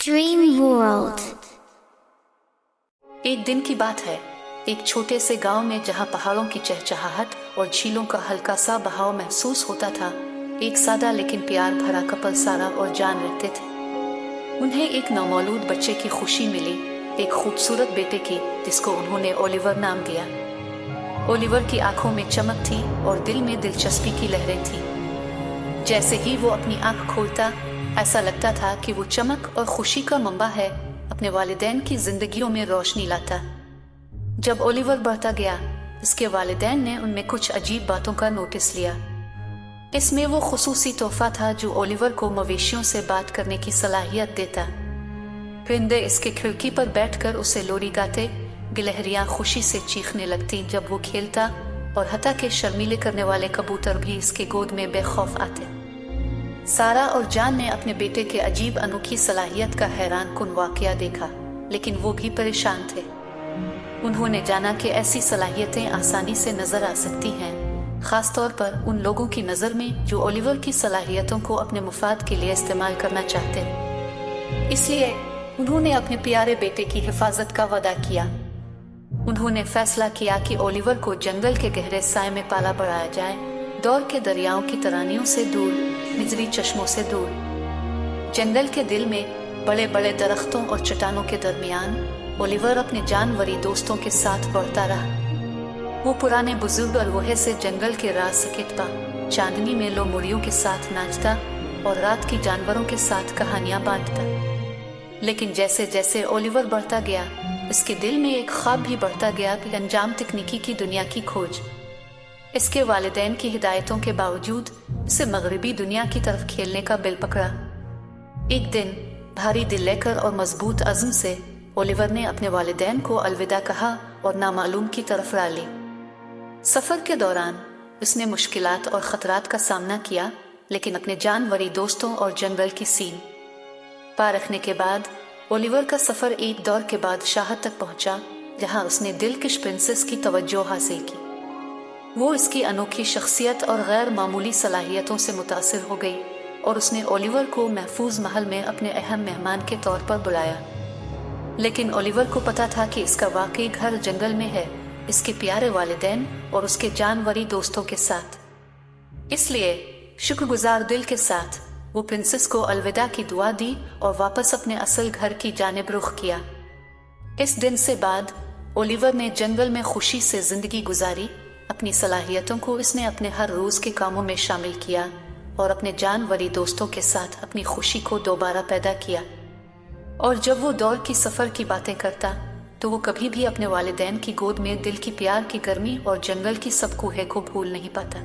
Dream World। एक दिन की बात है, एक छोटे से गांव में जहां पहाड़ों की चहचहाहट और झीलों का हल्का सा बहाव महसूस होता था, एक सादा लेकिन प्यार भरा कपल सारा और जान रहते थे। उन्हें एक नौमौलूद बच्चे की खुशी मिली, एक खूबसूरत बेटे की, जिसको उन्होंने ओलिवर नाम दिया। ओलिवर की आंखों में चमक थी और दिल में दिलचस्पी की लहरें थी। जैसे ही वो अपनी आंख खोलता, ऐसा लगता था कि वो चमक और खुशी का मंबा है, अपने वालिदैन की जिंदगियों में रोशनी लाता। जब ओलिवर बढ़ता गया, इसके वालिदैन ने उनमें कुछ अजीब बातों का नोटिस लिया। इसमें वो खुसूसी तोहफा था जो ओलिवर को मवेशियों से बात करने की सलाहियत देता। परिंदे इसके खिड़की पर बैठकर उसे लोरी गाते, गिलहरियां खुशी से चीखने लगती जब वो खेलता, और हत्ता के शर्मीले करने वाले कबूतर भी इसके गोद में बेखौफ आते। सारा और जान ने अपने बेटे के अजीब अनोखी सलाहियत का हैरान कुन वाकया देखा, लेकिन वो भी परेशान थे। उन्होंने जाना कि ऐसी सलाहियतें आसानी से नजर आ सकती हैं, खासतौर पर उन लोगों की नज़र में जो ओलिवर की सलाहियतों को अपने मुफाद के लिए इस्तेमाल करना चाहते हैं। इसलिए उन्होंने अपने प्यारे बेटे की हिफाजत का वादा किया। उन्होंने फैसला किया कि ओलिवर को जंगल के गहरे साए में पाला बढ़ाया जाए, दौर के दरियाओं की तरानियों से दूर, बिजली चश्मों से दूर। जंगल के दिल में बड़े बड़े दरख्तों और चट्टानों के दरमियान ओलिवर अपने जानवरी दोस्तों के साथ बढ़ता रहा। वो पुराने बुजुर्ग अलवोहे से जंगल के राज सकेतता, चांदनी में लोमड़ियों के साथ नाचता और रात की जानवरों के साथ कहानियां बांटता। लेकिन जैसे जैसे ओलिवर बढ़ता गया, इसके दिल में एक ख्वाब भी बढ़ता गया कि अंजाम तकनीकी की दुनिया की खोज। इसके वालिदैन की हिदायतों के बावजूद इसे मगरबी दुनिया की तरफ खेलने का बिल पकड़ा। एक दिन भारी दिल लेकर और मजबूत अज़्म से ओलिवर ने अपने वालिदैन को अलविदा कहा और नामालूम की तरफ रा ली। सफर के दौरान उसने मुश्किलात और खतरात का सामना किया, लेकिन अपने जानवरी दोस्तों और जंगल की सीन पार रखने के बाद ओलिवर का सफर एक दौर के बादशाहत तक पहुंचा, जहां उसने दिलकश प्रिंसेस की तवज्जो हासिल की। वो इसकी अनोखी शख्सियत और गैर मामूली सलाहियतों से मुतासिर हो गई और उसने ओलिवर को महफूज महल में अपने अहम मेहमान के तौर पर बुलाया। लेकिन ओलिवर को पता था कि इसका वाकई घर जंगल में है, इसके प्यारे वालिदैन और उसके जानवरी दोस्तों के साथ। इसलिए शुक्रगुजार दिल के साथ वो प्रिंसेस को अलविदा की दुआ दी और वापस अपने असल घर की जानिब रुख किया। इस दिन से बाद ओलिवर ने जंगल में खुशी से जिंदगी गुजारी। अपनी सलाहियतों को इसने अपने हर रोज के कामों में शामिल किया और अपने जानवरी दोस्तों के साथ अपनी खुशी को दोबारा पैदा किया। और जब वो दौर की सफर की बातें करता, तो वो कभी भी अपने वालिदैन की गोद में दिल की प्यार की गर्मी और जंगल की सब कूहे को भूल नहीं पाता।